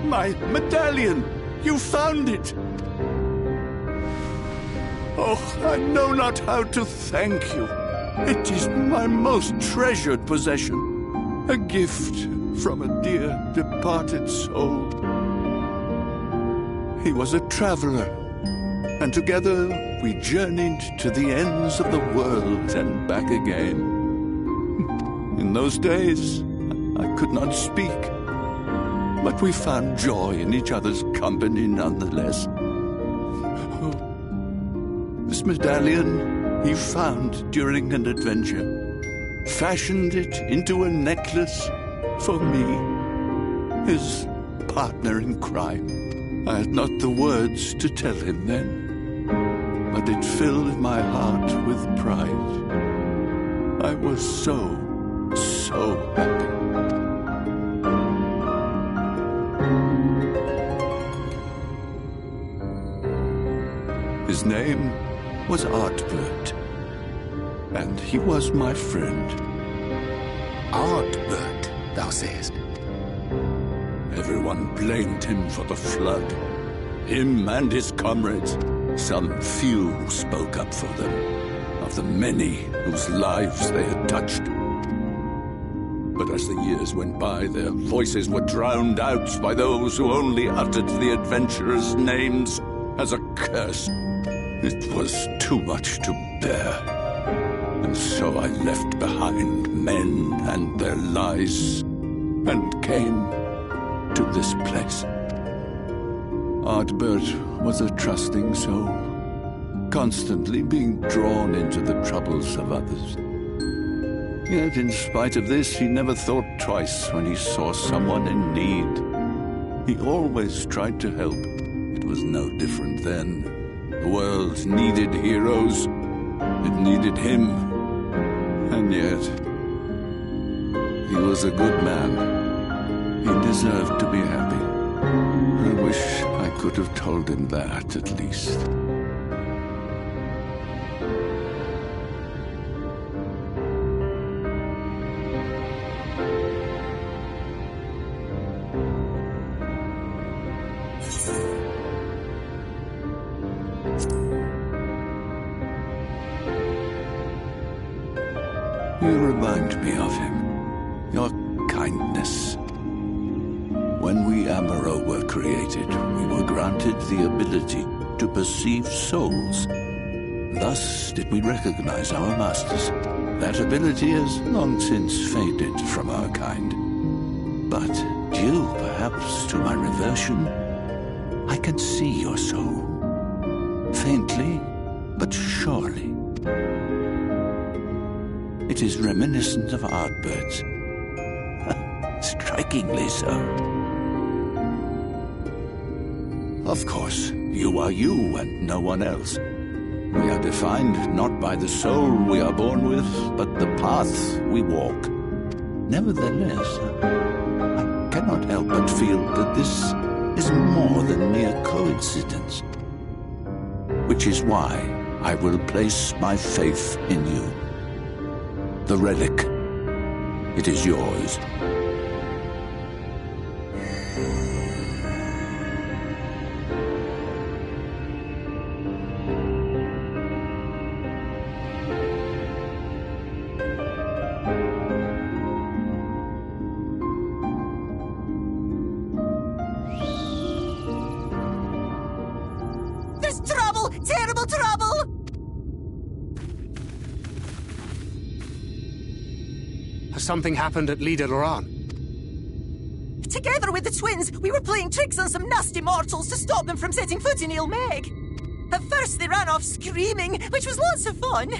My medallion! You found it! Oh, I know not how to thank you. It is my most treasured possession. A gift from a dear departed soul. He was a traveler, and together we journeyed to the ends of the world and back again. In those days, I could not speak, but we found joy in each other's company nonetheless. This medallion he found during an adventure, fashioned it into a necklace for me, his partner in crime. I had not the words to tell him then, but it filled my heart with pride. I was so happy. His name was Artbert, and he was my friend. Artbert, thou sayest? Everyone blamed him for the flood. Him and his comrades. Some few spoke up for them, of the many whose lives they had touched. But as the years went by, their voices were drowned out by those who only uttered the adventurers' names as a curse. It was too much to bear, and so I left behind men and their lies, and came to this place. Artbert was a trusting soul, constantly being drawn into the troubles of others. Yet in spite of this, he never thought twice when he saw someone in need. He always tried to help. It was no different then. The world needed heroes. It needed him. And yet, he was a good man. He deserved to be happy. I wish I could have told him that, at least. You remind me of him. Your kindness. When we Amaro were created, we were granted the ability to perceive souls. Thus did we recognize our masters. That ability has long since faded from our kind. But due perhaps to my reversion, I can see your soul. Faintly, but surely. It is reminiscent of Artbert's. Strikingly so. Of course, you are you and no one else. We are defined not by the soul we are born with, but the path we walk. Nevertheless, I cannot help but feel that this is more than mere coincidence. Which is why I will place my faith in you. The relic. It is yours. There's trouble! Terrible trouble! Has something happened at Lida Loran? Together with the twins, we were playing tricks on some nasty mortals to stop them from setting foot in Ilmeg. At first they ran off screaming, which was lots of fun.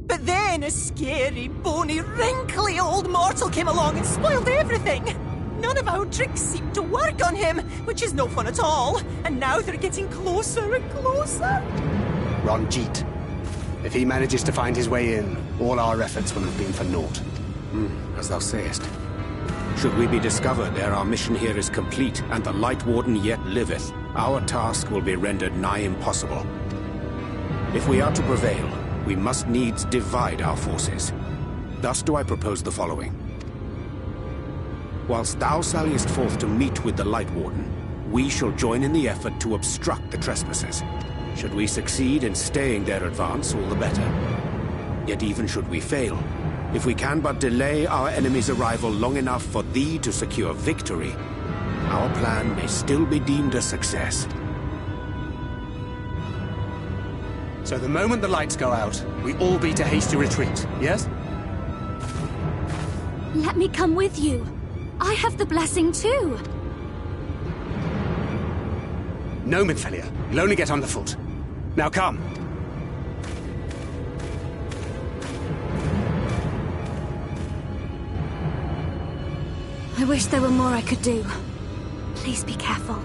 But then a scary, bony, wrinkly old mortal came along and spoiled everything. None of our tricks seemed to work on him, which is no fun at all. And now they're getting closer and closer. Ranjit. If he manages to find his way in, all our efforts will have been for naught. As thou sayest. Should we be discovered ere our mission here is complete, and the Light Warden yet liveth, our task will be rendered nigh impossible. If we are to prevail, we must needs divide our forces. Thus do I propose the following. Whilst thou salliest forth to meet with the Light Warden, we shall join in the effort to obstruct the trespassers. Should we succeed in staying their advance, all the better. Yet even should we fail, if we can but delay our enemy's arrival long enough for thee to secure victory, our plan may still be deemed a success. So the moment the lights go out, we all beat a hasty retreat, yes? Let me come with you. I have the blessing too. No, Midfelia. You'll only get underfoot. Now come. I wish there were more I could do. Please be careful.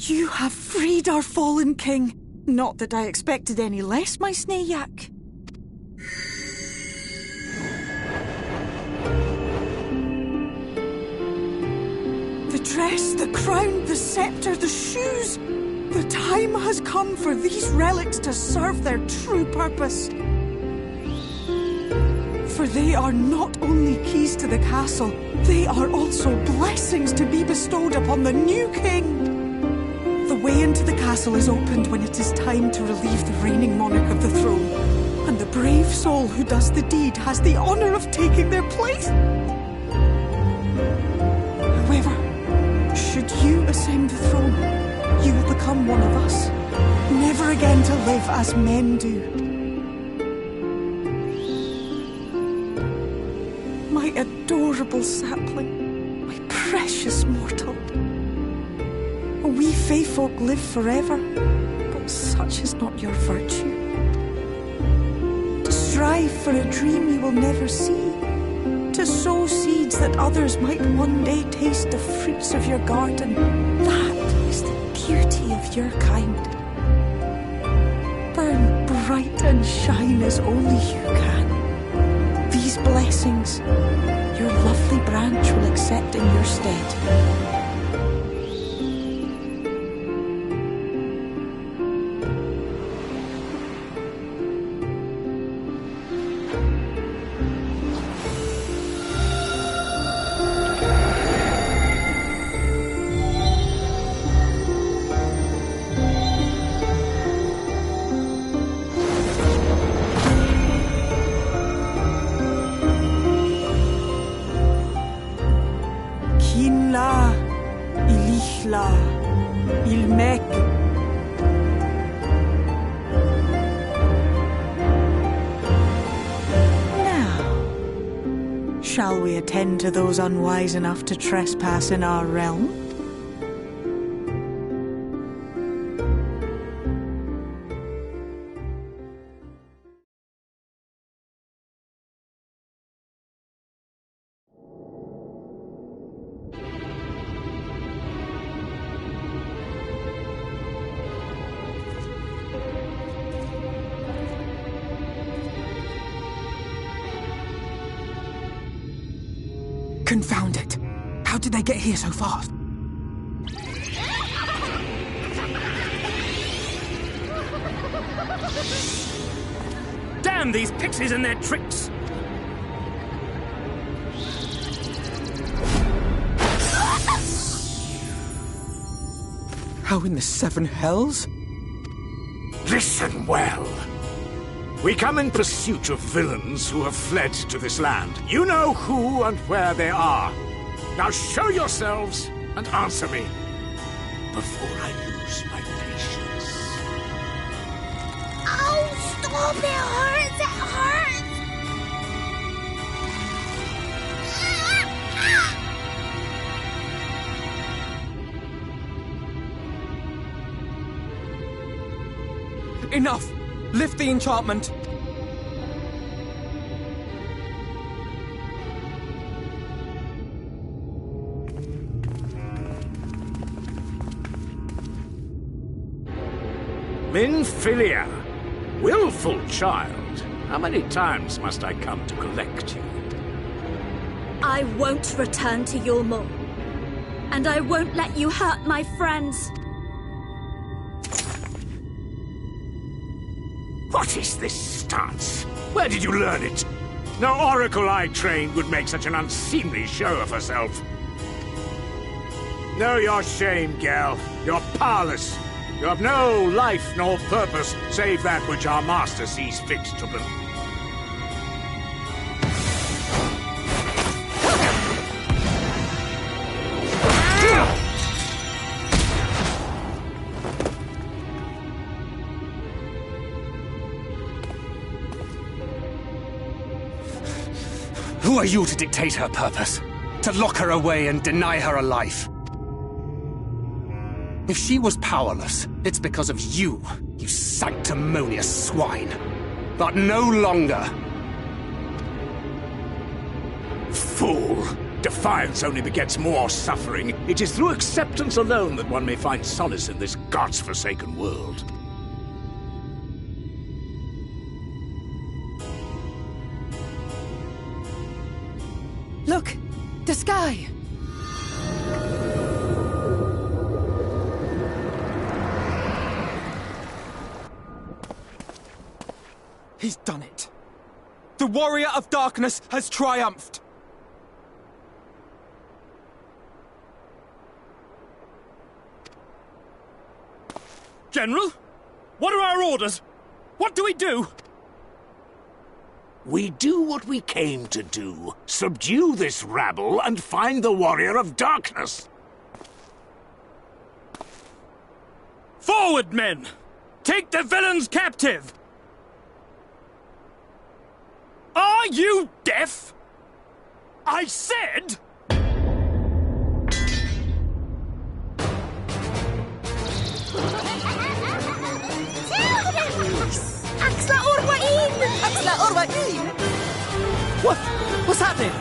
You have freed our fallen king. Not that I expected any less, my Snayak. The dress, the crown, the scepter, the shoes. The time has come for these relics to serve their true purpose. For they are not only keys to the castle, they are also blessings to be bestowed upon the new king. The way into the castle is opened when it is time to relieve the reigning monarch of the throne, and the brave soul who does the deed has the honor of taking their place. However, should you ascend the throne, you will become one of us, never again to live as men do. My adorable sapling, my precious mortal. We Fae folk live forever, but such is not your virtue. To strive for a dream you will never see, to sow seeds that others might one day taste the fruits of your garden, that is the beauty of your kind. Burn bright and shine as only you can. These blessings, your lovely branch will accept in your stead. Shall we attend to those unwise enough to trespass in our realm? Confound it! How did they get here so fast? Damn these pixies and their tricks! How in the seven hells? Listen well. We come in pursuit of villains who have fled to this land. You know who and where they are. Now show yourselves and answer me before I lose my patience. Oh, stop! It hurts! It hurts! Enough! Lift the enchantment! Minfilia, willful child. How many times must I come to collect you? I won't return to Yulmul. And I won't let you hurt my friends. What is this stance? Where did you learn it? No oracle I trained would make such an unseemly show of herself. Know your shame, gal. You're powerless. You have no life nor purpose, save that which our master sees fit to build. Who are you to dictate her purpose? To lock her away and deny her a life? If she was powerless, it's because of you, you sanctimonious swine. But no longer. Fool! Defiance only begets more suffering. It is through acceptance alone that one may find solace in this god's-forsaken world. Look! The sky! He's done it. The Warrior of Darkness has triumphed! General? What are our orders? What do we do? We do what we came to do. Subdue this rabble and find the Warrior of Darkness. Forward, men! Take the villains captive! Are you deaf? I said... What's happening?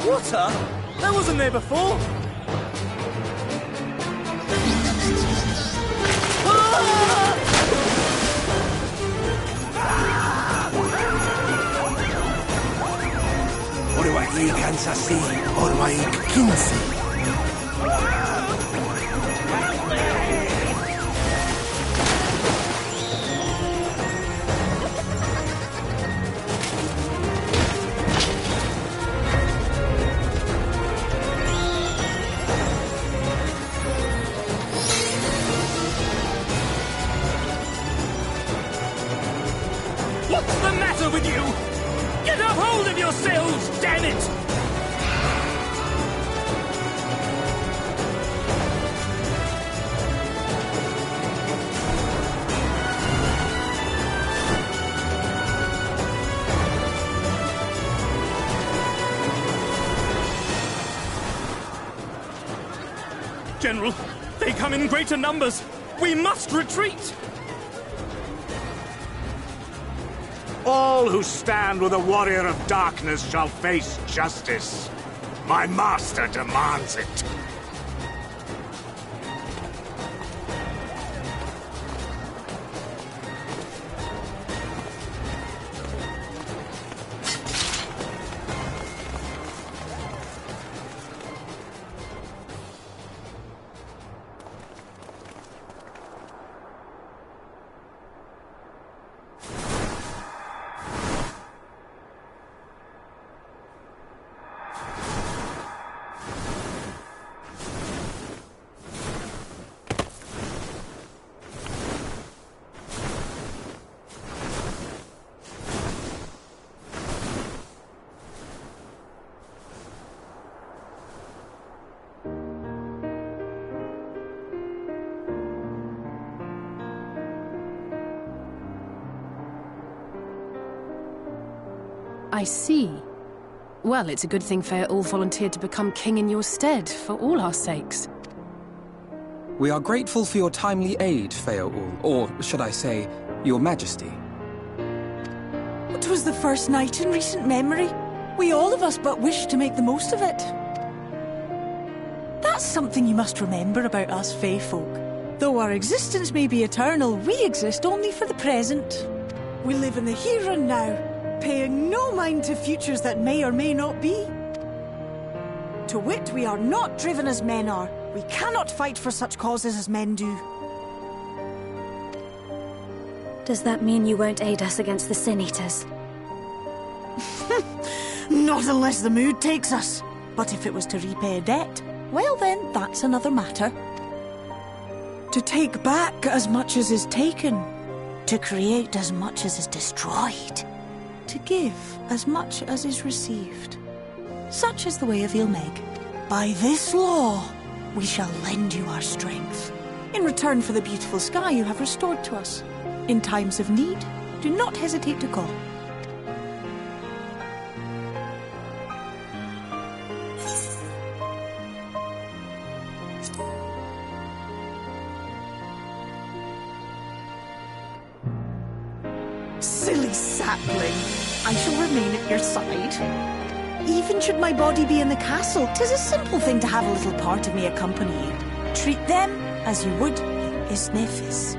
Water? That wasn't there before. Orwaki Kansasi, Orwaik Kinsi. What's the matter yourselves, damn it! General, they come in greater numbers. We must retreat! All who stand with a warrior of darkness shall face justice. My master demands it. I see. Well, it's a good thing Feaul volunteered to become king in your stead, for all our sakes. We are grateful for your timely aid, Feaul, or should I say, your majesty. It was the first night in recent memory. We all of us but wished to make the most of it. That's something you must remember about us Fey folk. Though our existence may be eternal, we exist only for the present. We live in the here and now, paying no mind to futures that may or may not be. To wit, we are not driven as men are. We cannot fight for such causes as men do. Does that mean you won't aid us against the Sin Eaters? Not unless the mood takes us. But if it was to repay a debt, well then, that's another matter. To take back as much as is taken. To create as much as is destroyed. To give as much as is received. Such is the way of Ilmeg. By this law, we shall lend you our strength. In return for the beautiful sky you have restored to us. In times of need, do not hesitate to call. Silly sapling. I shall remain at your side. Even should my body be in the castle, 'tis a simple thing to have a little part of me accompany you. Treat them as you would Isnefis.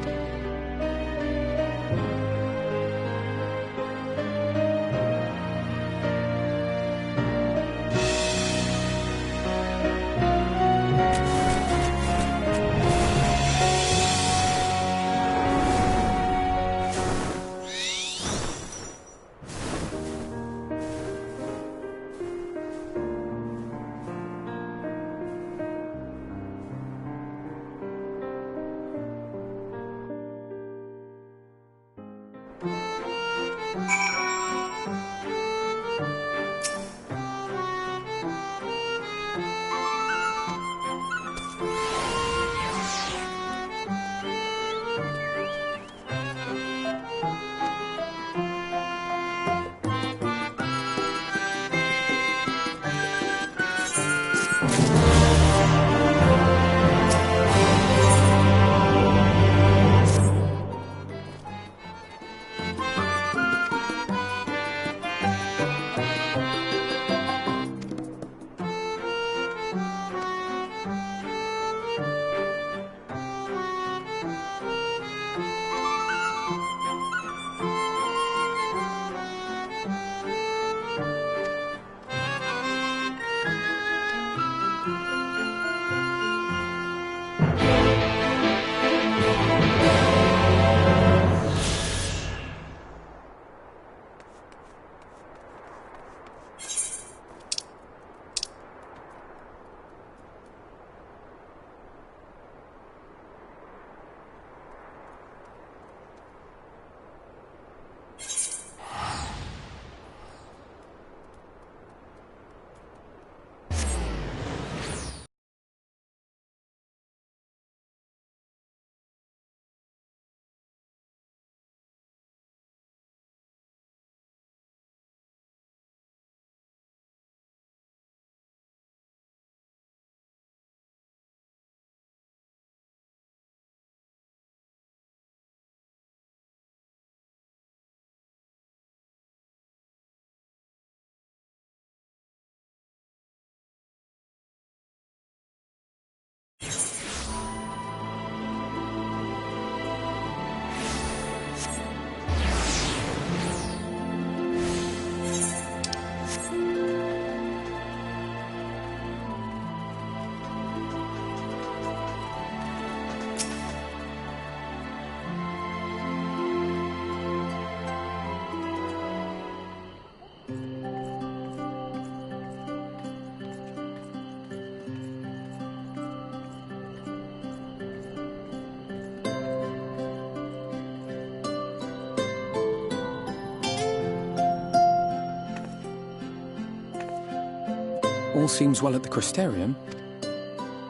all seems well at the Crystarium.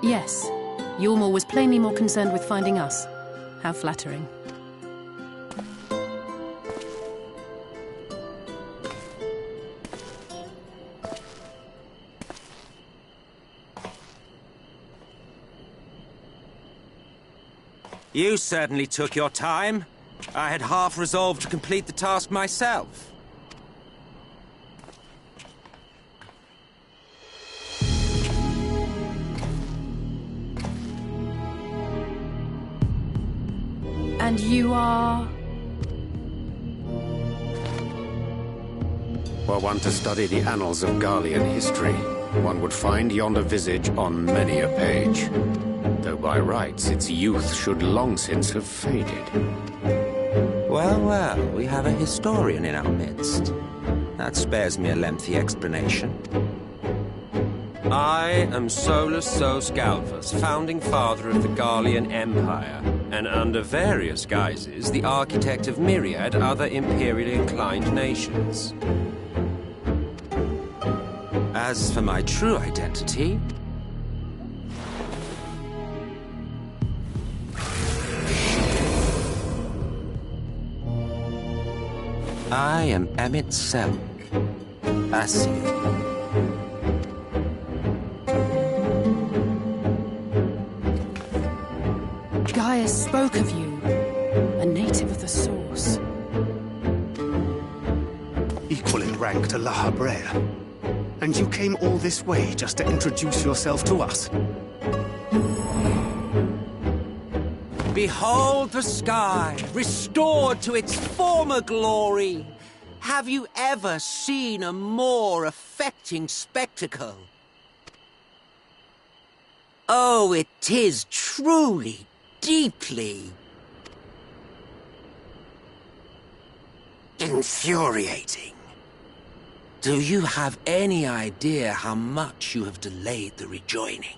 Yes. Ylmor was plainly more concerned with finding us. How flattering. You certainly took your time. I had half resolved to complete the task myself. And you are... Were one to study the annals of Garlean history, one would find yonder visage on many a page. Though by rights its youth should long since have faded. Well, well, we have a historian in our midst. That spares me a lengthy explanation. I am Solus Sos Galvus, founding father of the Garlean Empire, and under various guises, the architect of myriad other imperially inclined nations. As for my true identity... I am Emmett Selk, Asir. Gaius spoke of you, a native of the Source. Equal in rank to La Habrea. And you came all this way just to introduce yourself to us? Behold the sky, restored to its former glory. Have you ever seen a more affecting spectacle? Oh, it is truly, deeply... infuriating. Do you have any idea how much you have delayed the rejoining?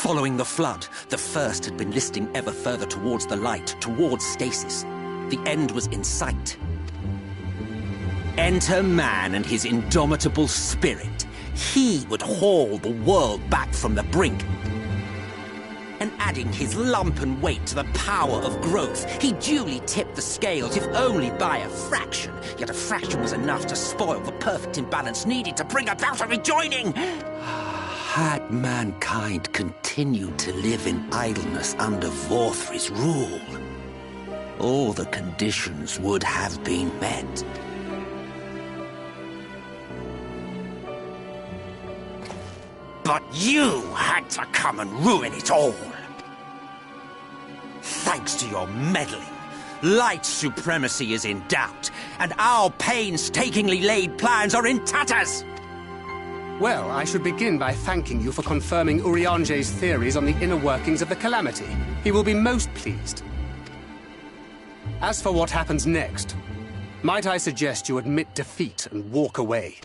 Following the flood, the First had been listing ever further towards the light, towards stasis. The end was in sight. Enter man and his indomitable spirit. He would haul the world back from the brink. And adding his lumpen weight to the power of growth, he duly tipped the scales, if only by a fraction. Yet a fraction was enough to spoil the perfect imbalance needed to bring about a rejoining. Had mankind continued to live in idleness under Vorthri's rule, all the conditions would have been met. But you had to come and ruin it all. Thanks to your meddling, light supremacy is in doubt, and our painstakingly laid plans are in tatters! Well, I should begin by thanking you for confirming Urianger's theories on the inner workings of the Calamity. He will be most pleased. As for what happens next, might I suggest you admit defeat and walk away?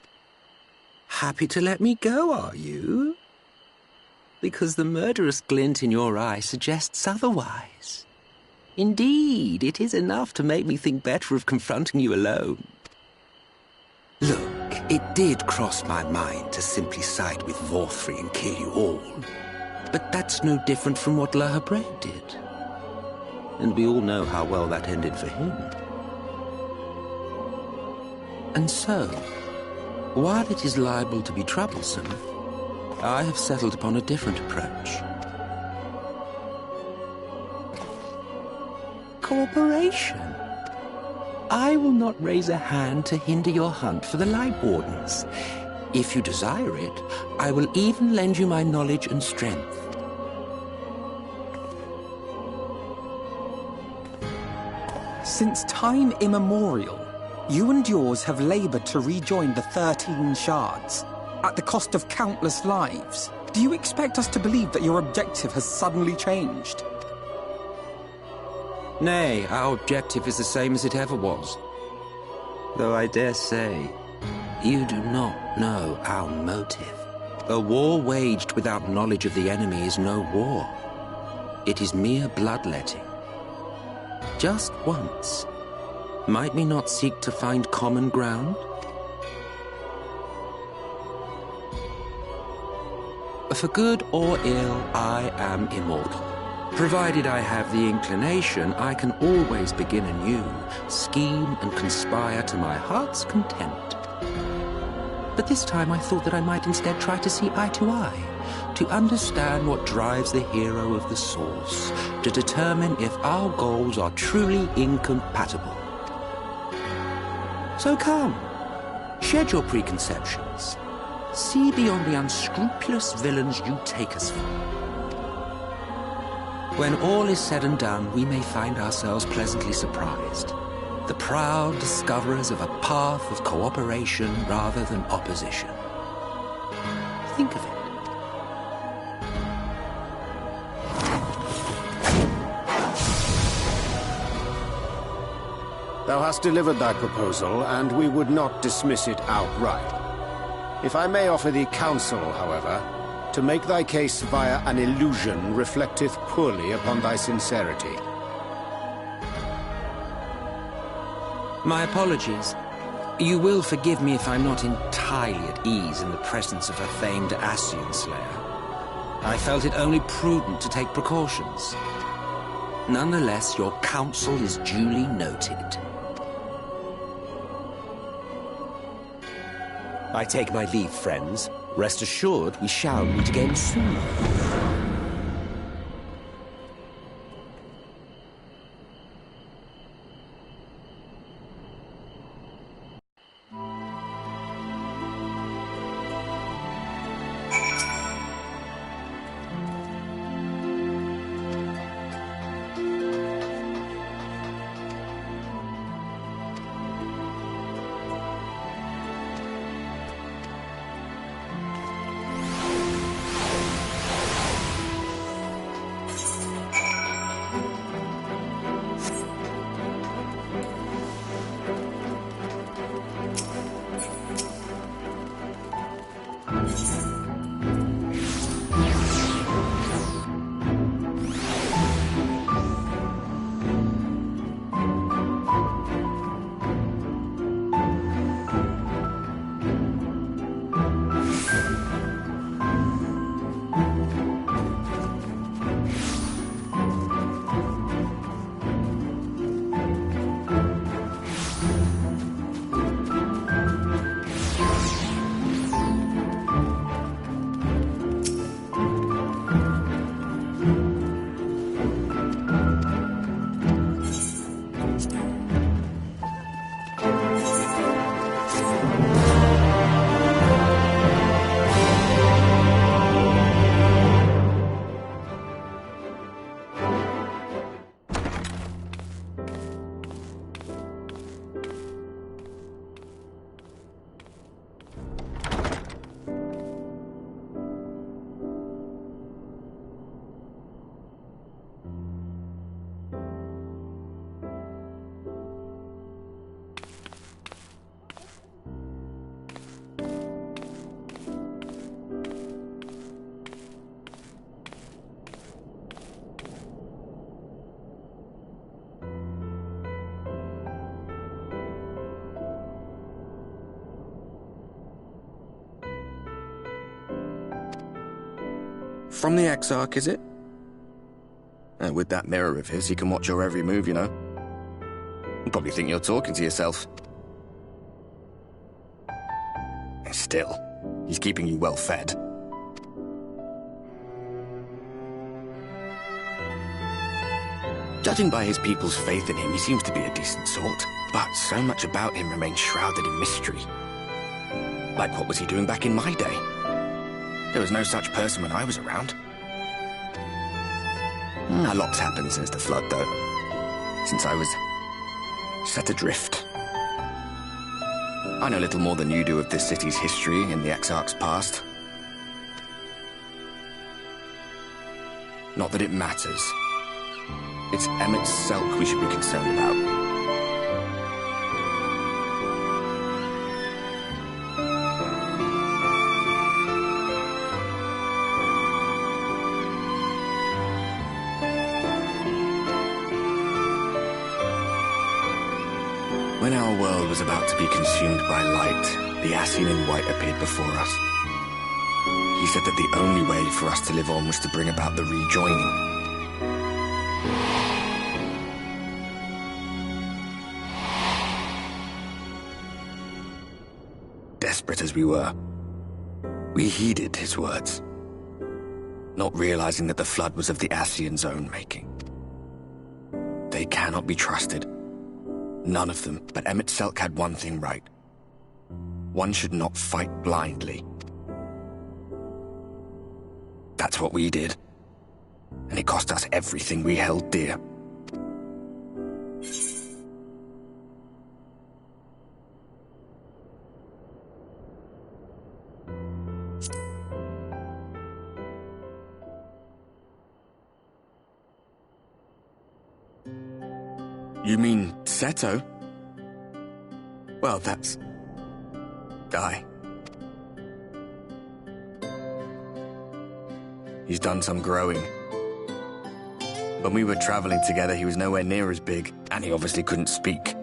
Happy to let me go, are you? Because the murderous glint in your eye suggests otherwise. Indeed, it is enough to make me think better of confronting you alone. Look, it did cross my mind to simply side with Vorthri and kill you all. But that's no different from what La Habrea did. And we all know how well that ended for him. And so, while it is liable to be troublesome, I have settled upon a different approach. Cooperation. I will not raise a hand to hinder your hunt for the Light Wardens. If you desire it, I will even lend you my knowledge and strength. Since time immemorial, you and yours have labored to rejoin the 13 shards, at the cost of countless lives. Do you expect us to believe that your objective has suddenly changed? Nay, our objective is the same as it ever was. Though I dare say, you do not know our motive. A war waged without knowledge of the enemy is no war. It is mere bloodletting. Just once. Might we not seek to find common ground? For good or ill, I am immortal. Provided I have the inclination, I can always begin anew, scheme and conspire to my heart's content. But this time I thought that I might instead try to see eye to eye, to understand what drives the hero of the source, to determine if our goals are truly incompatible. So come, shed your preconceptions. See beyond the unscrupulous villains you take us for. When all is said and done, we may find ourselves pleasantly surprised. The proud discoverers of a path of cooperation rather than opposition. Think of it. Thou hast delivered thy proposal, and we would not dismiss it outright. If I may offer thee counsel, however, to make thy case via an illusion reflecteth poorly upon thy sincerity. My apologies. You will forgive me if I'm not entirely at ease in the presence of a famed Ascian slayer. I felt it only prudent to take precautions. Nonetheless, your counsel is duly noted. I take my leave, friends. Rest assured, we shall meet again soon. From the Exarch, is it? And with that mirror of his, he can watch your every move, you know. You probably think you're talking to yourself. Still, he's keeping you well fed. Judging by his people's faith in him, he seems to be a decent sort. But so much about him remains shrouded in mystery. Like what was he doing back in my day? There was no such person when I was around. A lot's happened since the Flood, though. Since I was set adrift. I know little more than you do of this city's history in the Exarch's past. Not that it matters. It's Emmett's Selk we should be concerned about. world was about to be consumed by light, the Ascian in white appeared before us. He said that the only way for us to live on was to bring about the rejoining. Desperate as we were, we heeded his words, not realizing that the flood was of the Ascian's own making. They cannot be trusted. None of them, but Emmett Selk had one thing right. One should not fight blindly. That's what we did. And it cost us everything we held dear. You mean Seto? Well, that's... Guy. He's done some growing. When we were traveling together, he was nowhere near as big, and he obviously couldn't speak.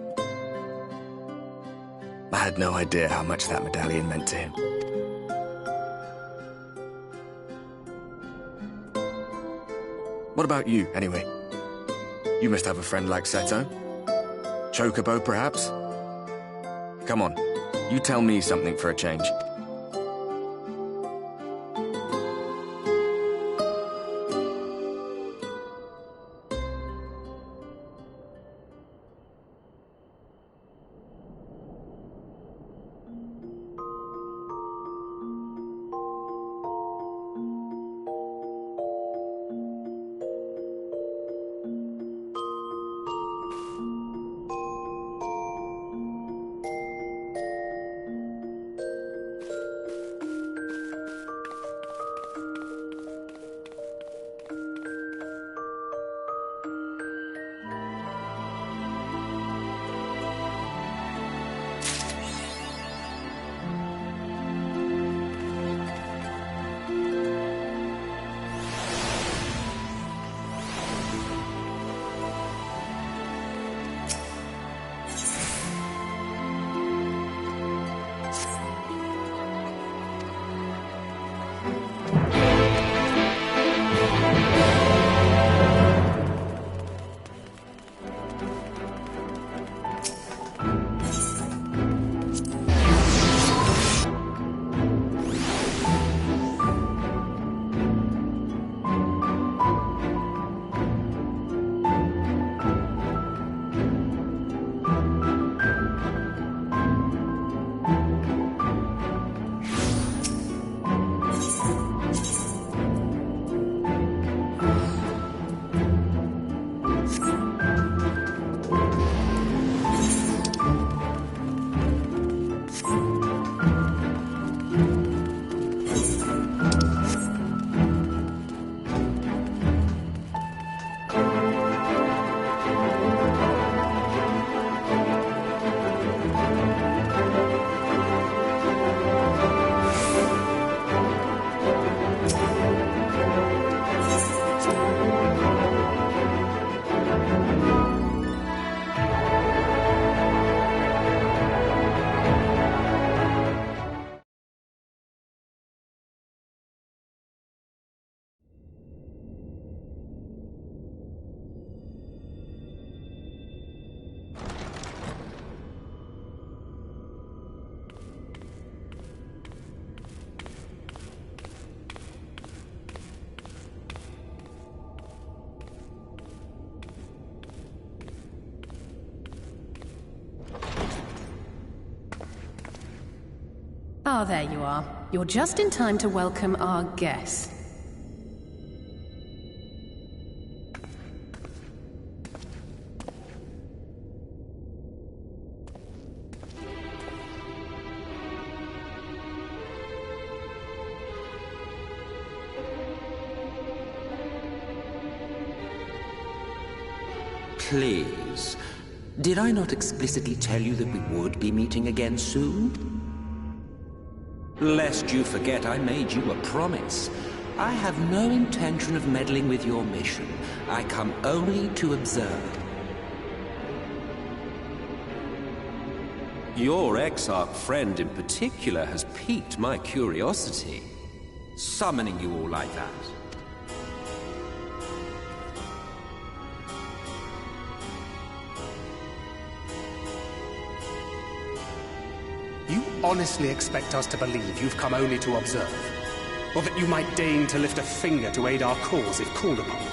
I had no idea how much that medallion meant to him. What about you, anyway? You must have a friend like Seto. Chocobo, perhaps? Come on, you tell me something for a change. Ah, there you are. You're just in time to welcome our guest. Please. Did I not explicitly tell you that we would be meeting again soon? Lest you forget, I made you a promise. I have no intention of meddling with your mission. I come only to observe. Your exarch friend in particular has piqued my curiosity. Summoning you all like that. You honestly expect us to believe you've come only to observe? Or that you might deign to lift a finger to aid our cause if called upon?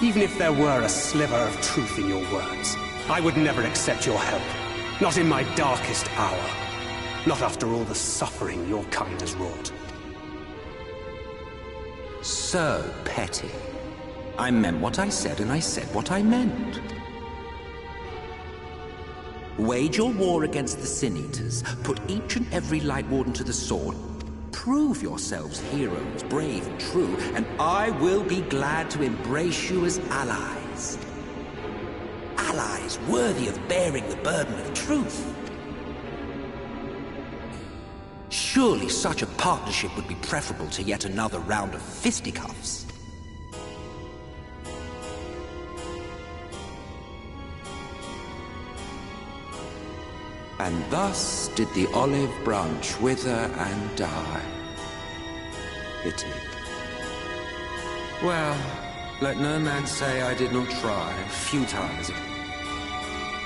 Even if there were a sliver of truth in your words, I would never accept your help. Not in my darkest hour. Not after all the suffering your kind has wrought. So petty. I meant what I said, and I said what I meant. Wage your war against the Sin Eaters, put each and every Light Warden to the sword, prove yourselves heroes, brave and true, and I will be glad to embrace you as allies. Allies worthy of bearing the burden of truth. Surely such a partnership would be preferable to yet another round of fisticuffs. And thus did the olive branch wither and die. Pity. Well, let no man say I did not try. Futile is it?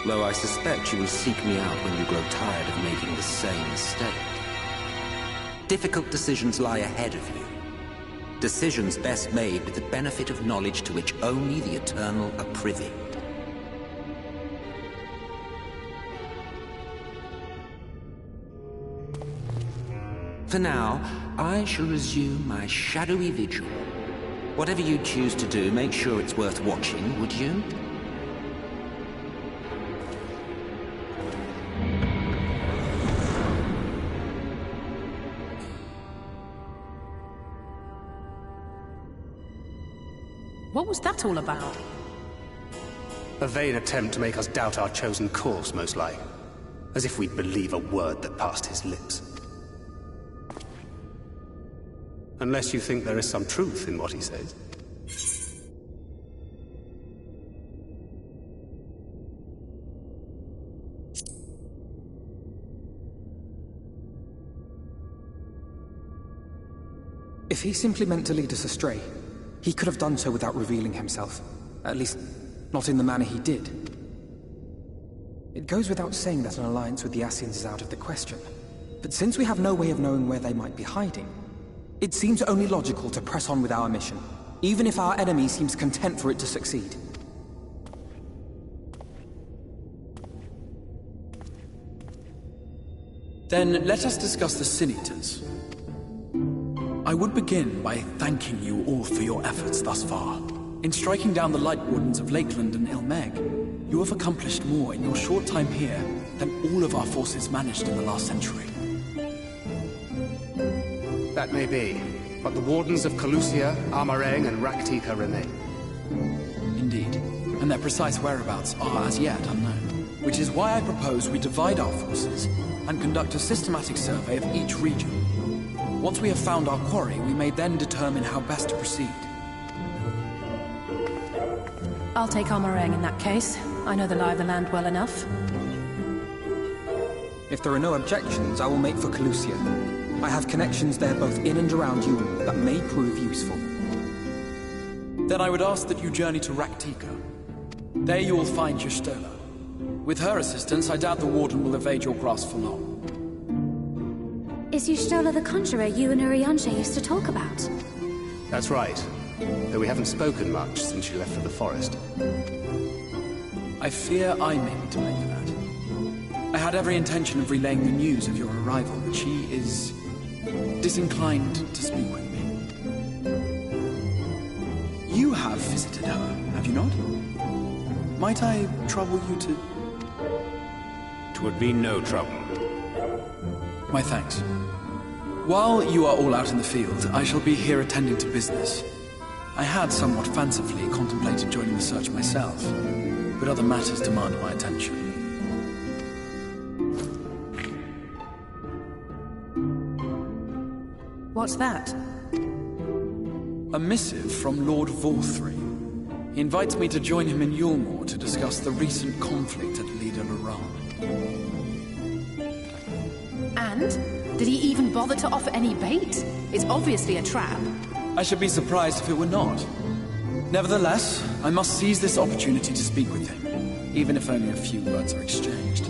Though I suspect you will seek me out when you grow tired of making the same mistake. Difficult decisions lie ahead of you. Decisions best made with the benefit of knowledge to which only the Eternal are privy. For now, I shall resume my shadowy vigil. Whatever you choose to do, make sure it's worth watching, would you? What was that all about? A vain attempt to make us doubt our chosen course, most like. As if we'd believe a word that passed his lips. Unless you think there is some truth in what he says. If he simply meant to lead us astray, he could have done so without revealing himself. At least, not in the manner he did. It goes without saying that an alliance with the Ascians is out of the question. But since we have no way of knowing where they might be hiding, it seems only logical to press on with our mission, even if our enemy seems content for it to succeed. Then let us discuss the Sin Eaters. I would begin by thanking you all for your efforts thus far. In striking down the Light Wardens of Lakeland and Ilmeg, you have accomplished more in your short time here than all of our forces managed in the last century. That may be, but the Wardens of Calusia, Amareng, and Raktika remain. Indeed, and their precise whereabouts are as yet unknown. Which is why I propose we divide our forces and conduct a systematic survey of each region. Once we have found our quarry, we may then determine how best to proceed. I'll take Amareng in that case. I know the lie of the land well enough. If there are no objections, I will make for Calusia. I have connections there both in and around Yulm that may prove useful. Then I would ask that you journey to Raktika. There you will find Y'shtola. With her assistance, I doubt the Warden will evade your grasp for long. Is Y'shtola the conjurer you and Urianger used to talk about? That's right. Though we haven't spoken much since you left for the forest. I fear I may be to blame for that. I had every intention of relaying the news of your arrival, but she is disinclined to speak with me. You have visited her, have you not? Might I trouble you to... "'Twould be no trouble. My thanks. While you are all out in the field, I shall be here attending to business. I had somewhat fancifully contemplated joining the search myself, but other matters demand my attention. What's that? A missive from Lord Vorthry. He invites me to join him in Yulmore to discuss the recent conflict at Lida Loran. And? Did he even bother to offer any bait? It's obviously a trap. I should be surprised if it were not. Nevertheless, I must seize this opportunity to speak with him, even if only a few words are exchanged.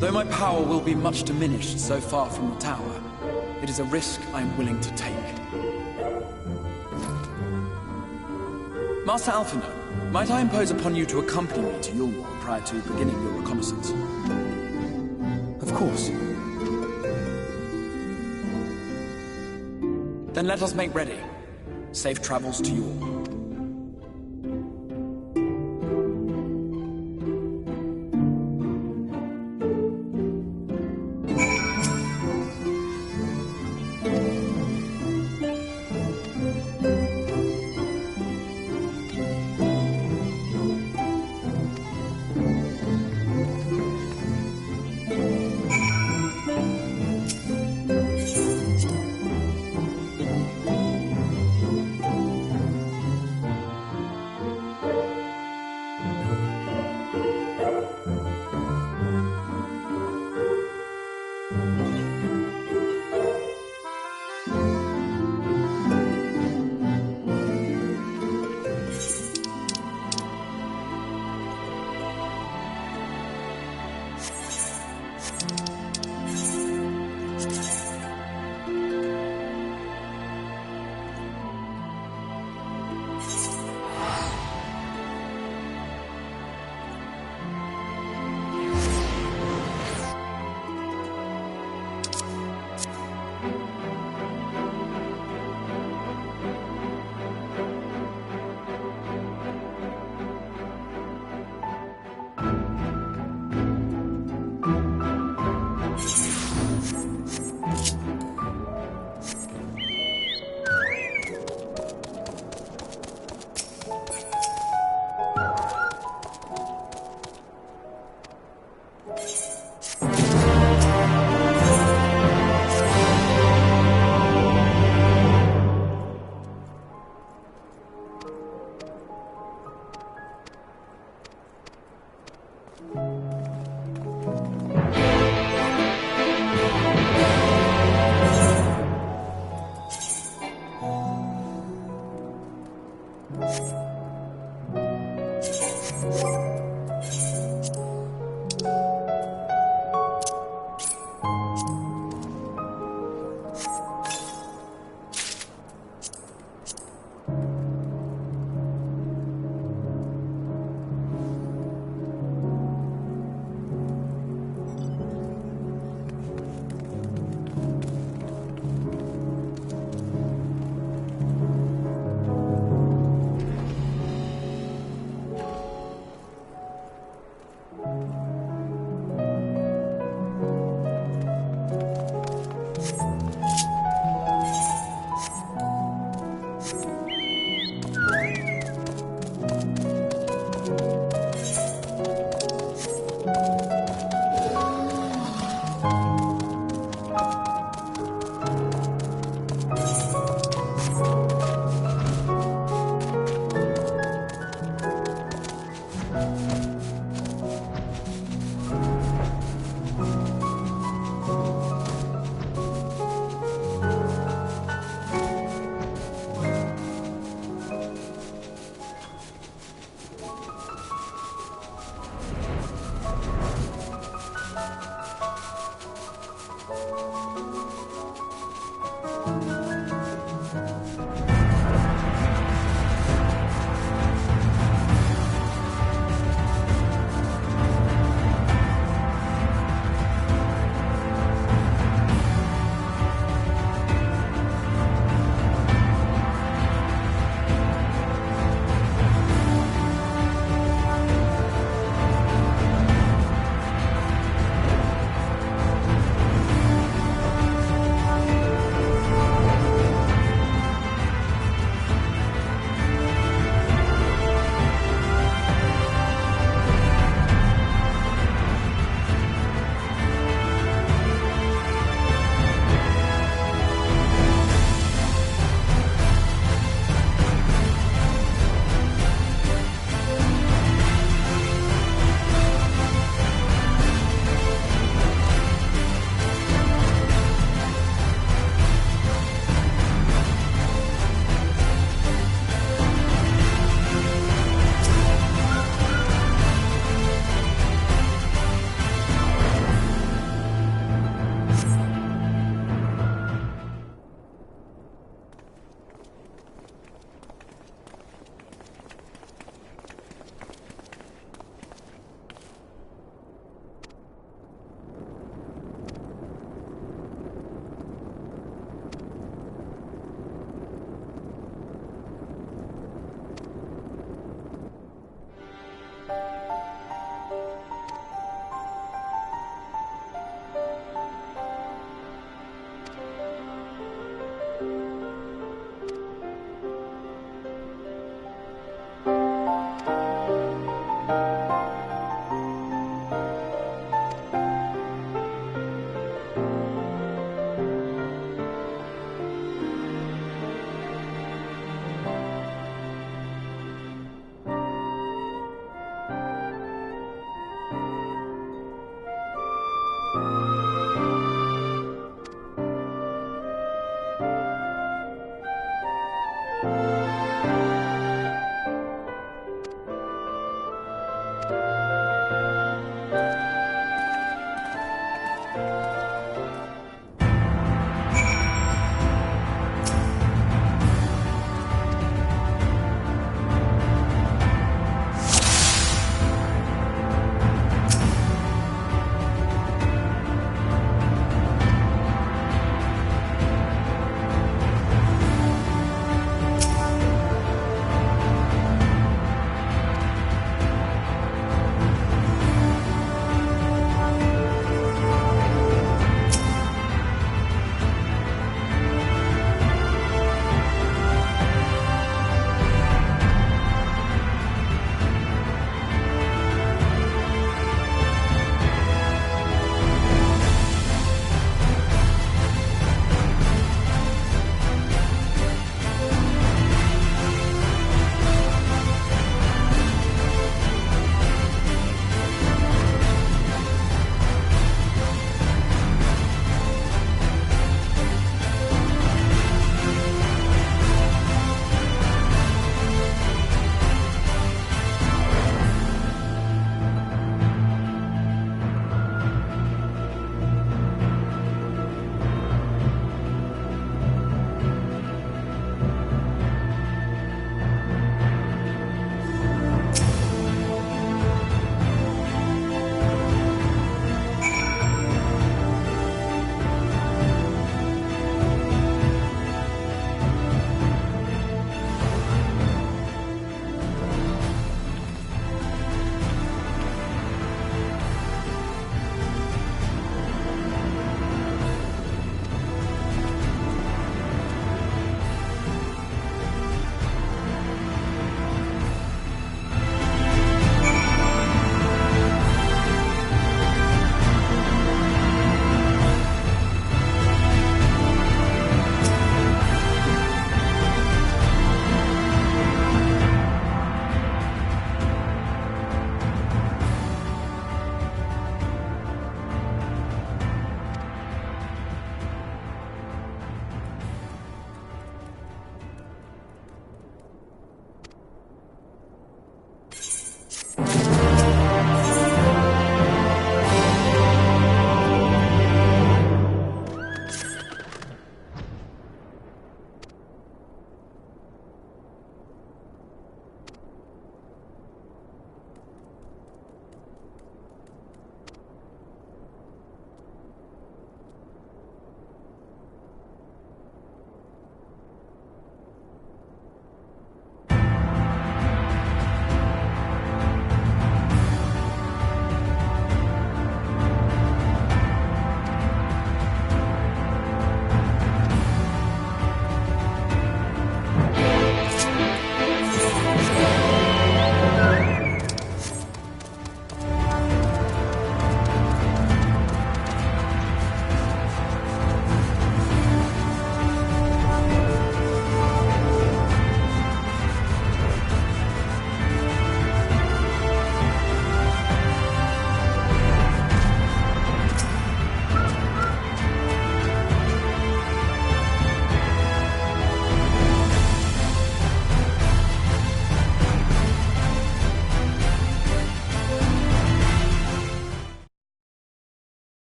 Though my power will be much diminished so far from the tower, it is a risk I am willing to take. Master Alphinaud, might I impose upon you to accompany me to Yulmore prior to beginning your reconnaissance? Of course. Then let us make ready. Safe travels to Yulmore.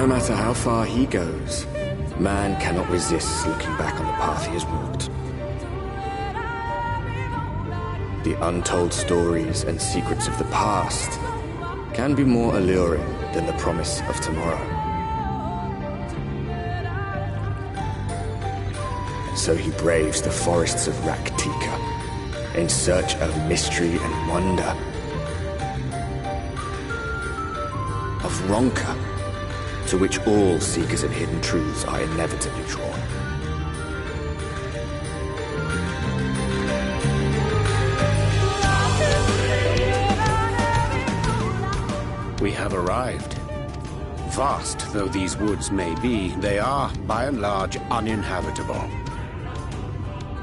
No matter how far he goes, man cannot resist looking back on the path he has walked. The untold stories and secrets of the past can be more alluring than the promise of tomorrow. So he braves the forests of Raktika in search of mystery and wonder. Of Ronka, to which all seekers of hidden truths are inevitably drawn. We have arrived. Vast though these woods may be, they are, by and large, uninhabitable.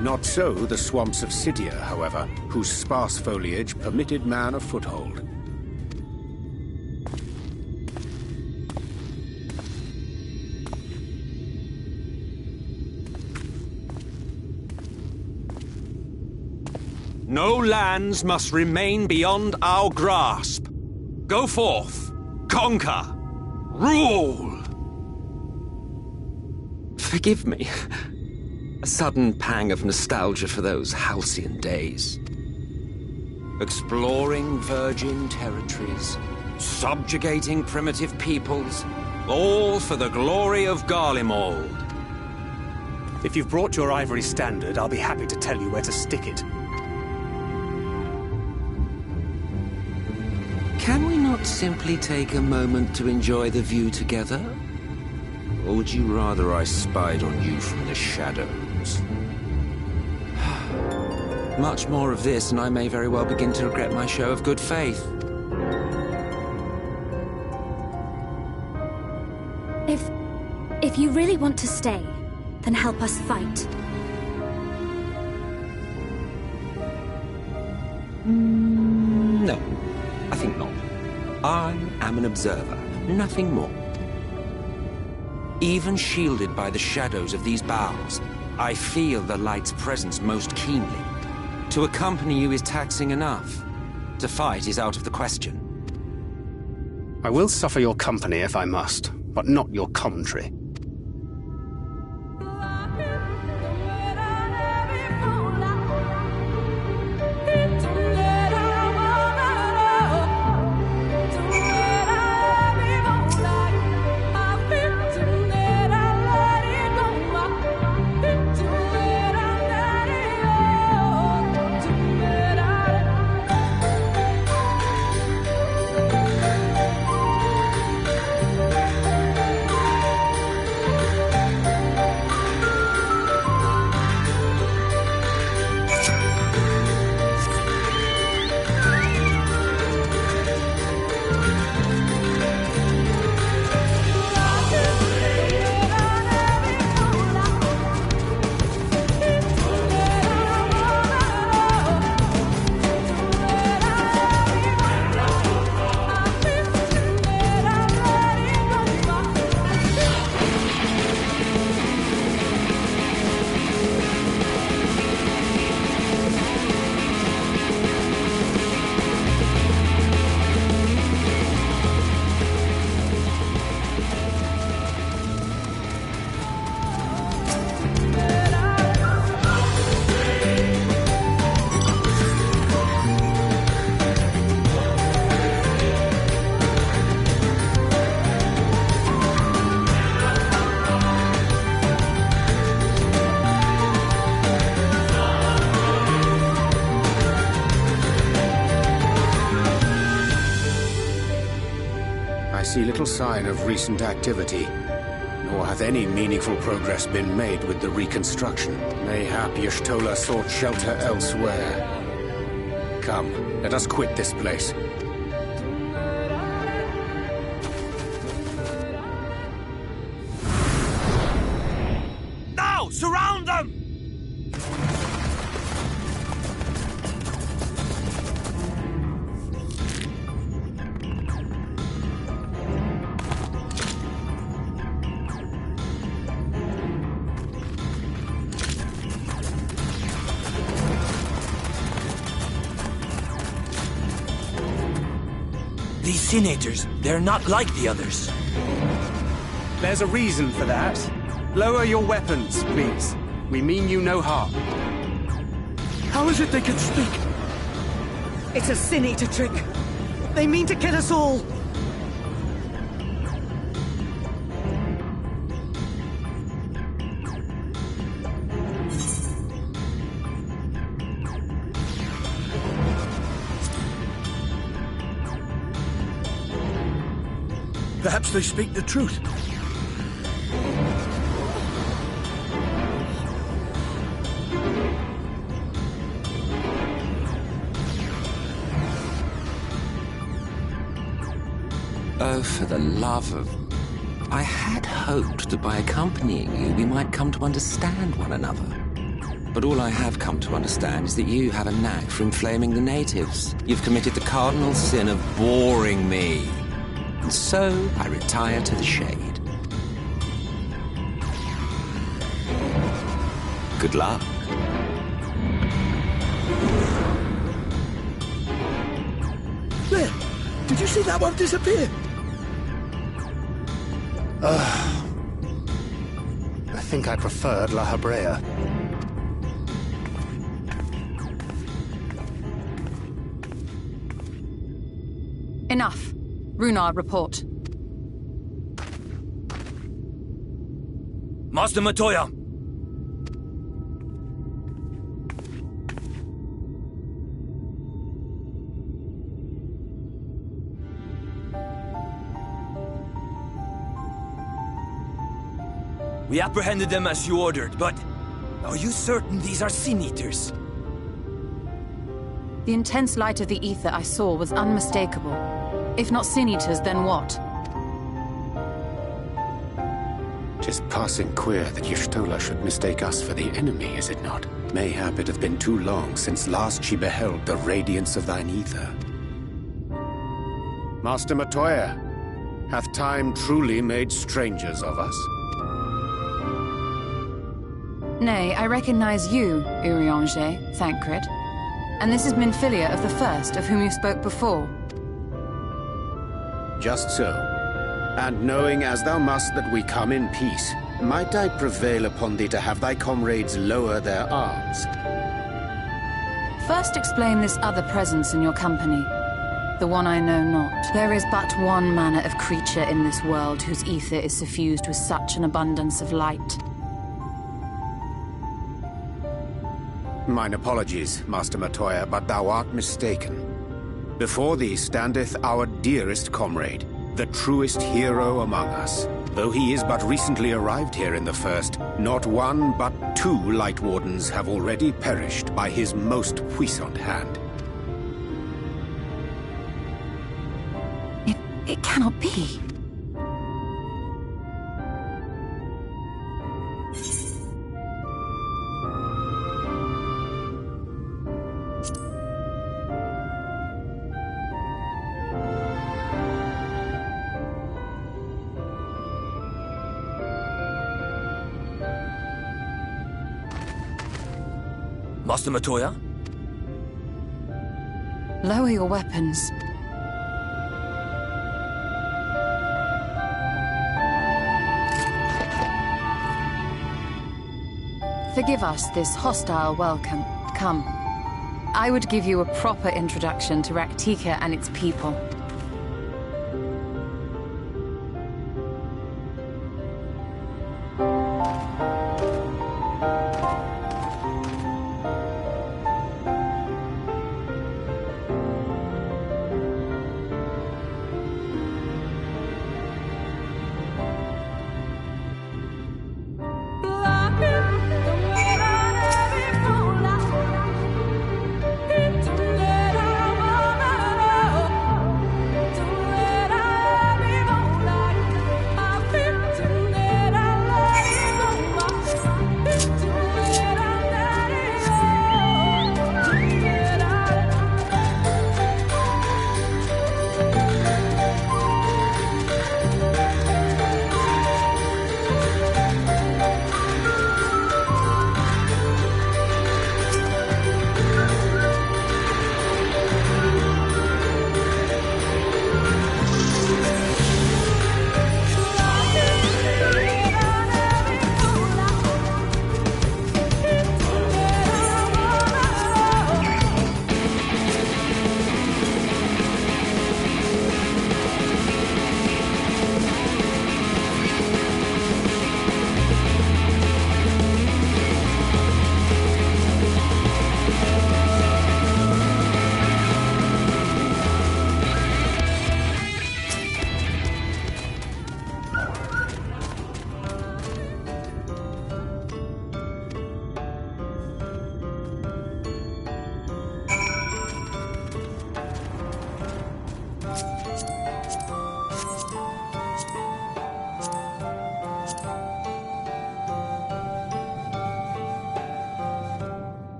Not so the swamps of Cydia, however, whose sparse foliage permitted man a foothold. No lands must remain beyond our grasp. Go forth, conquer, rule! Forgive me. A sudden pang of nostalgia for those halcyon days. Exploring virgin territories, subjugating primitive peoples, all for the glory of Garlemald. If you've brought your ivory standard, I'll be happy to tell you where to stick it. Can we not simply take a moment to enjoy the view together? Or would you rather I spied on you from the shadows? Much more of this, and I may very well begin to regret my show of good faith. If you really want to stay, then help us fight. No, I think not. I am an observer, nothing more. Even shielded by the shadows of these boughs, I feel the light's presence most keenly. To accompany you is taxing enough. To fight is out of the question. I will suffer your company if I must, but not your commentary. I see little sign of recent activity, nor hath any meaningful progress been made with the reconstruction. Mayhap Y'shtola sought shelter elsewhere. Come, let us quit this place. Now! Surround them! These senators, they're not like the others. There's a reason for that. Lower your weapons, please. We mean you no harm. How is it they can speak? It's a sin eater trick. They mean to kill us all. Perhaps they speak the truth. Oh, for the love of... I had hoped that by accompanying you, we might come to understand one another. But all I have come to understand is that you have a knack for inflaming the natives. You've committed the cardinal sin of boring me. And so, I retire to the shade. Good luck. There! Did you see that one disappear? I think I preferred La Habrea. Enough. Runar, report. Master Matoya! We apprehended them as you ordered, but are you certain these are Sin Eaters? The intense light of the ether I saw was unmistakable. If not Sin Eaters, then what? Just passing queer that Y'shtola should mistake us for the enemy, is it not? Mayhap it hath been too long since last she beheld the radiance of thine ether. Master Matoya, hath time truly made strangers of us? Nay, I recognize you, Urianger, Thancred. And this is Minfilia of the First, of whom you spoke before. Just so. And knowing as thou must that we come in peace, might I prevail upon thee to have thy comrades lower their arms? First explain this other presence in your company. The one I know not. There is but one manner of creature in this world whose ether is suffused with such an abundance of light. Mine apologies, Master Matoya, but thou art mistaken. Before thee standeth our dearest comrade, the truest hero among us. Though he is but recently arrived here in the First, not one but two Light Wardens have already perished by his most puissant hand. It cannot be. Master Matoya? Lower your weapons. Forgive us this hostile welcome. Come. I would give you a proper introduction to Raktika and its people.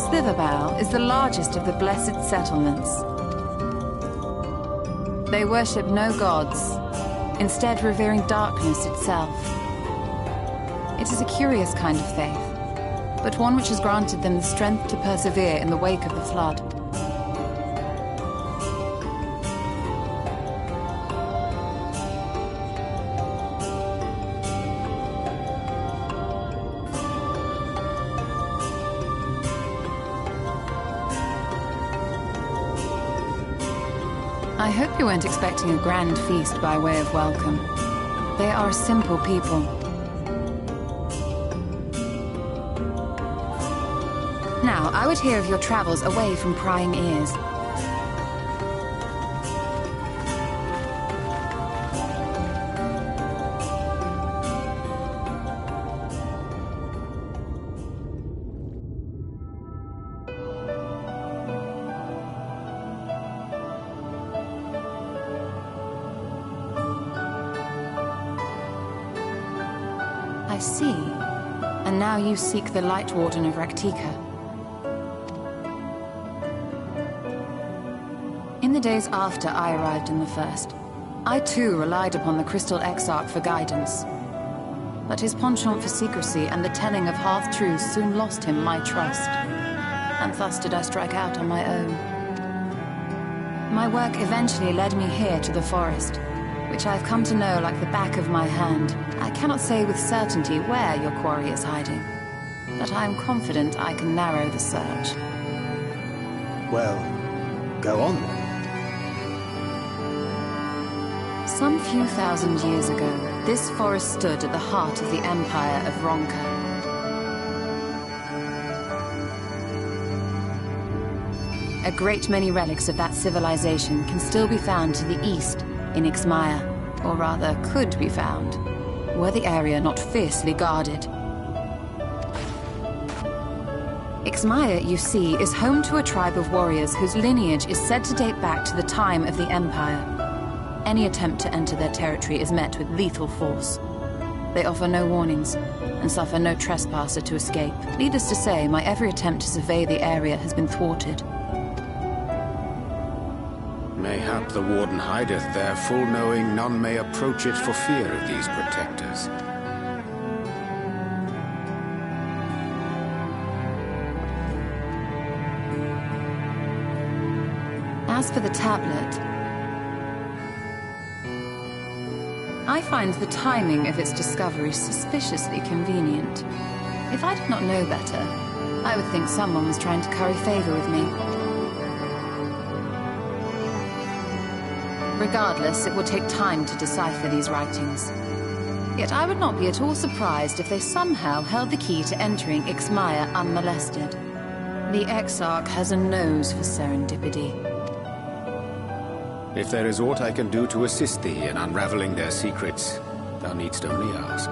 Slitherbow is the largest of the blessed settlements. They worship no gods, instead revering darkness itself. It is a curious kind of faith, but one which has granted them the strength to persevere in the wake of the flood. I hope you weren't expecting a grand feast by way of welcome. They are a simple people. Now, I would hear of your travels away from prying ears. I see. And now you seek the Light Warden of Raktika. In the days after I arrived in the First, I too relied upon the Crystal Exarch for guidance. But his penchant for secrecy and the telling of half-truths soon lost him my trust. And thus did I strike out on my own. My work eventually led me here to the forest, which I have come to know like the back of my hand. I cannot say with certainty where your quarry is hiding, but I am confident I can narrow the search. Well, go on then. Some few thousand years ago, this forest stood at the heart of the Empire of Ronka. A great many relics of that civilization can still be found to the east, in Ixmaya, or rather could be found, were the area not fiercely guarded. Ixmaya, you see, is home to a tribe of warriors whose lineage is said to date back to the time of the Empire. Any attempt to enter their territory is met with lethal force. They offer no warnings, and suffer no trespasser to escape. Needless to say, my every attempt to survey the area has been thwarted. Mayhap the Warden hideth there, full knowing none may approach it for fear of these protectors. As for the tablet, I find the timing of its discovery suspiciously convenient. If I did not know better, I would think someone was trying to curry favor with me. Regardless, it will take time to decipher these writings. Yet I would not be at all surprised if they somehow held the key to entering Ixmaya unmolested. The Exarch has a nose for serendipity. If there is aught I can do to assist thee in unraveling their secrets, thou needst only ask.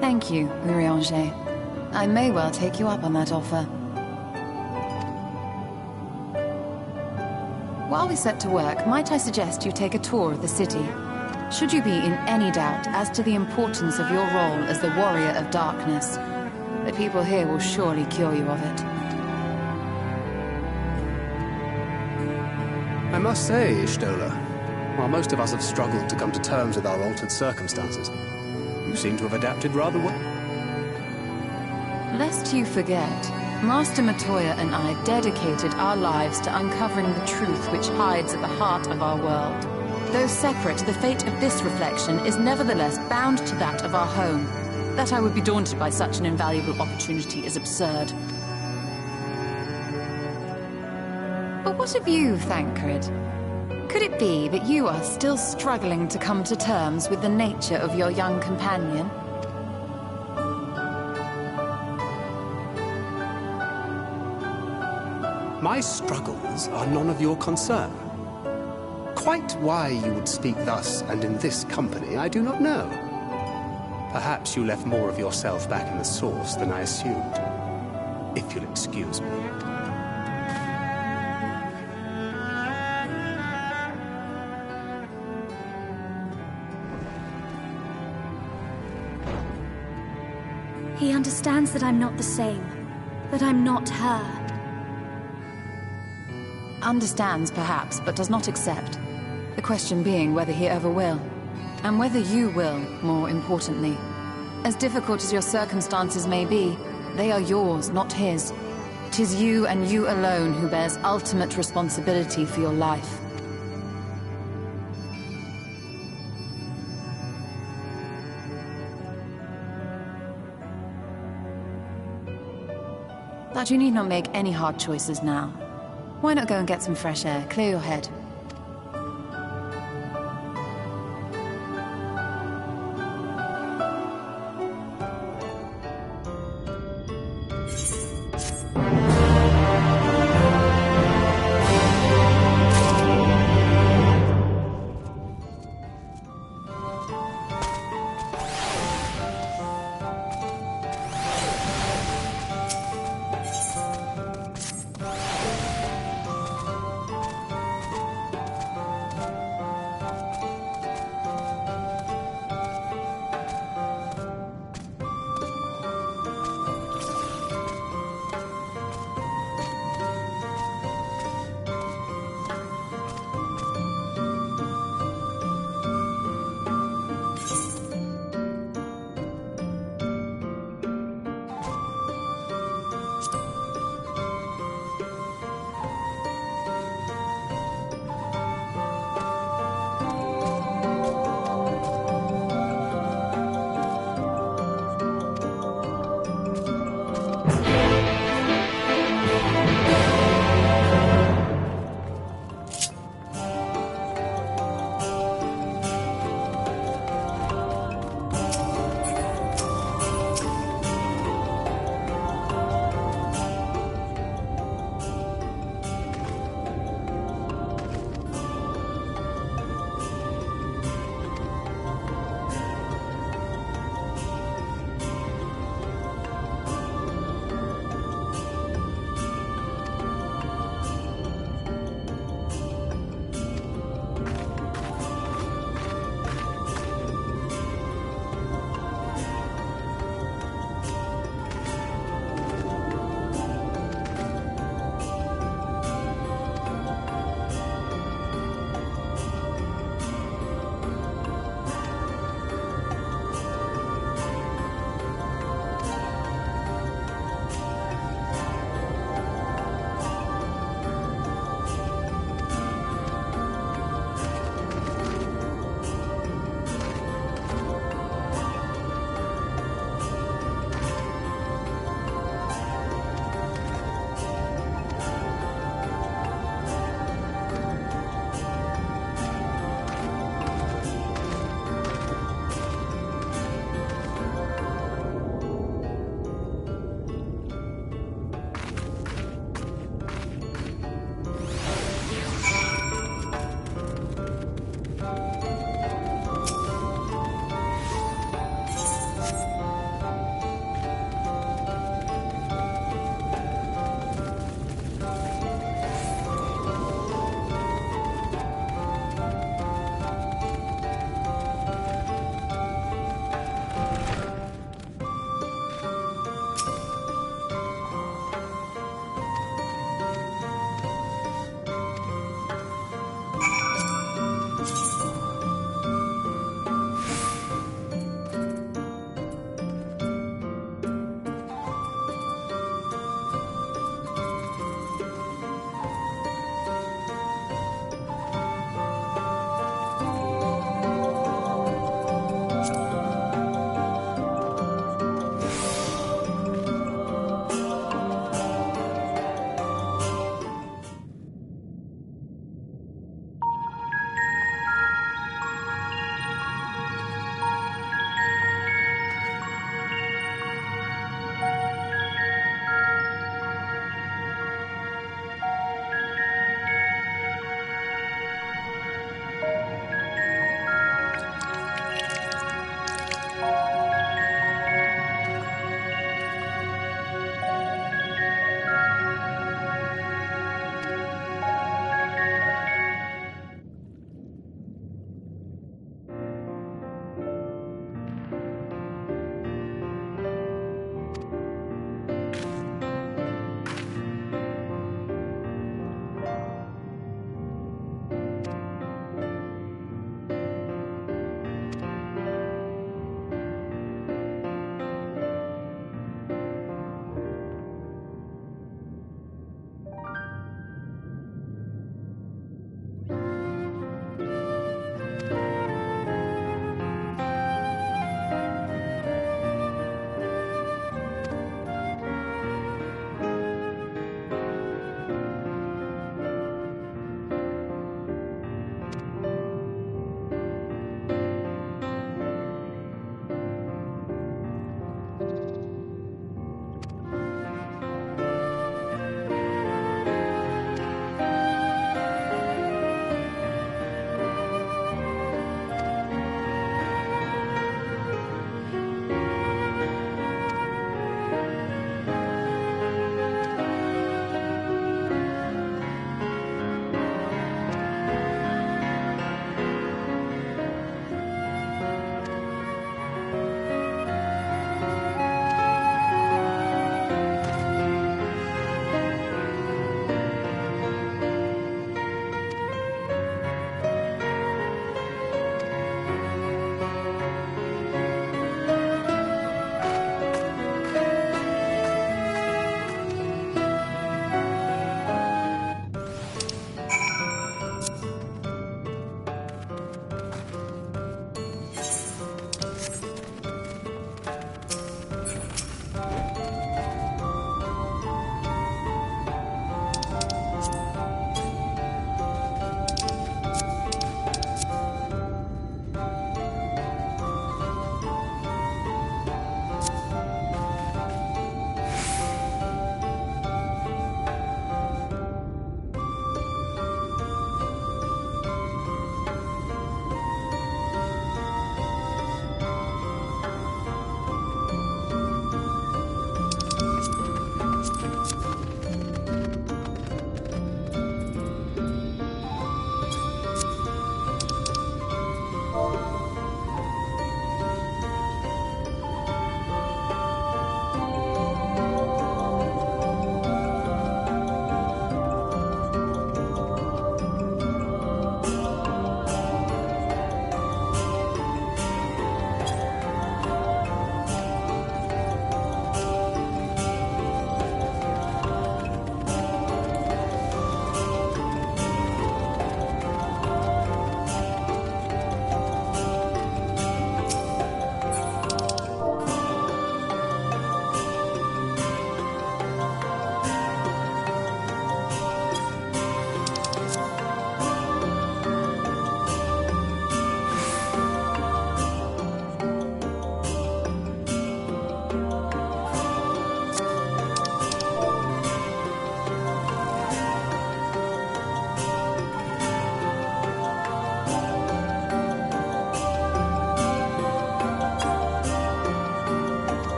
Thank you, Urianger. I may well take you up on that offer. While we set to work, might I suggest you take a tour of the city? Should you be in any doubt as to the importance of your role as the Warrior of Darkness, the people here will surely cure you of it. I must say, Ishtola, while most of us have struggled to come to terms with our altered circumstances, you seem to have adapted rather well. Lest you forget, Master Matoya and I dedicated our lives to uncovering the truth which hides at the heart of our world. Though separate, the fate of this reflection is nevertheless bound to that of our home. That I would be daunted by such an invaluable opportunity is absurd. But what of you, Thancred? Could it be that you are still struggling to come to terms with the nature of your young companion? My struggles are none of your concern. Quite why you would speak thus and in this company, I do not know. Perhaps you left more of yourself back in the source than I assumed. If you'll excuse me. He understands that I'm not the same. That I'm not her. Understands, perhaps, but does not accept. The question being whether he ever will. And whether you will, more importantly. As difficult as your circumstances may be, they are yours, not his. 'Tis you and you alone who bears ultimate responsibility for your life. But you need not make any hard choices now. Why not go and get some fresh air, clear your head?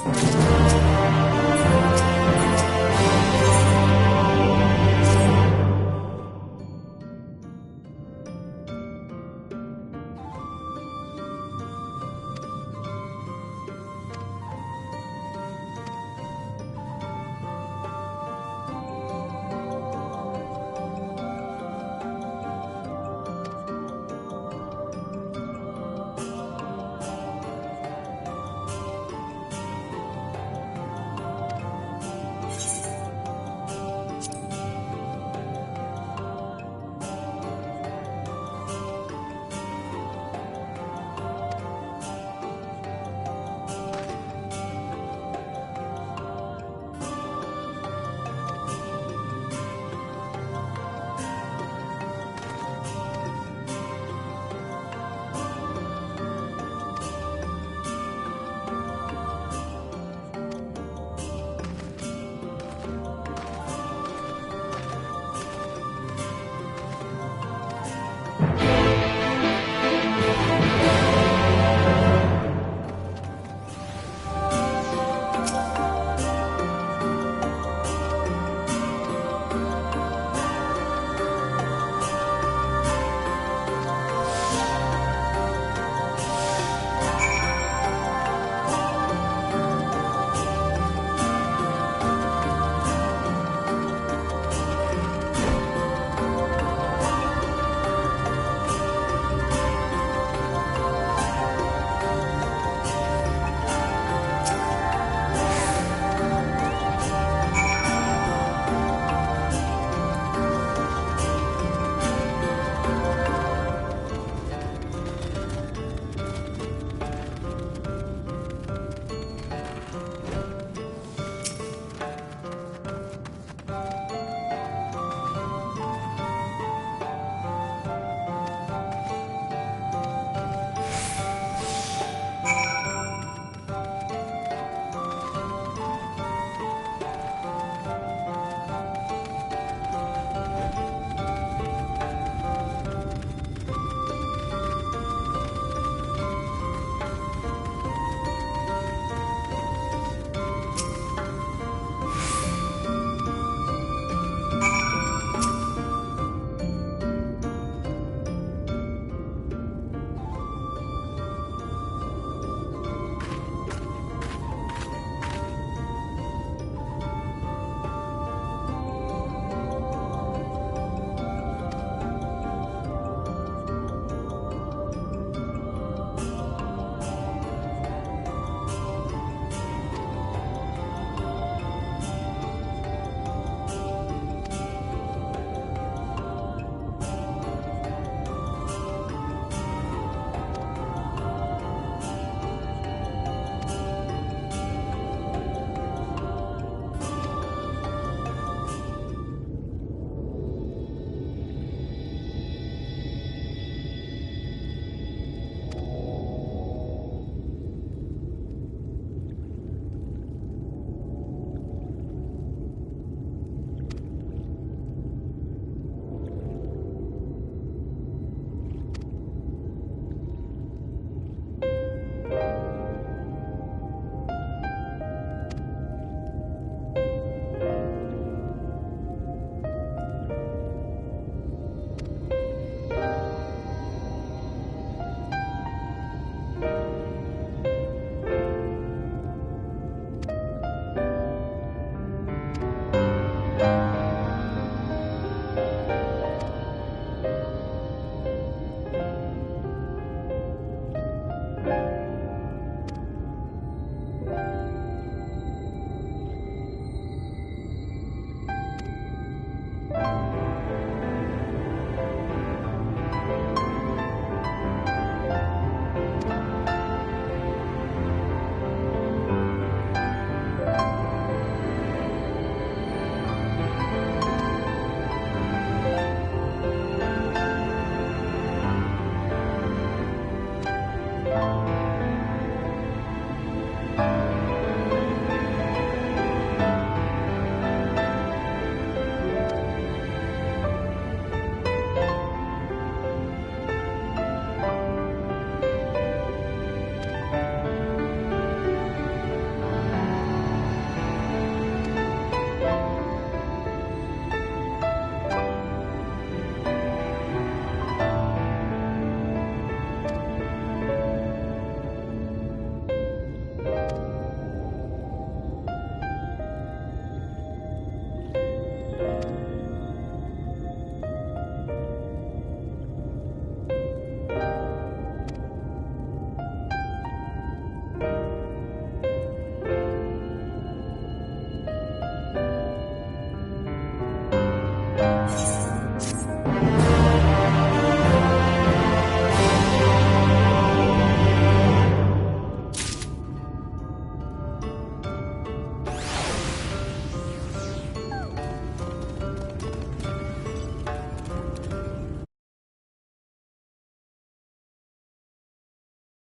Yes!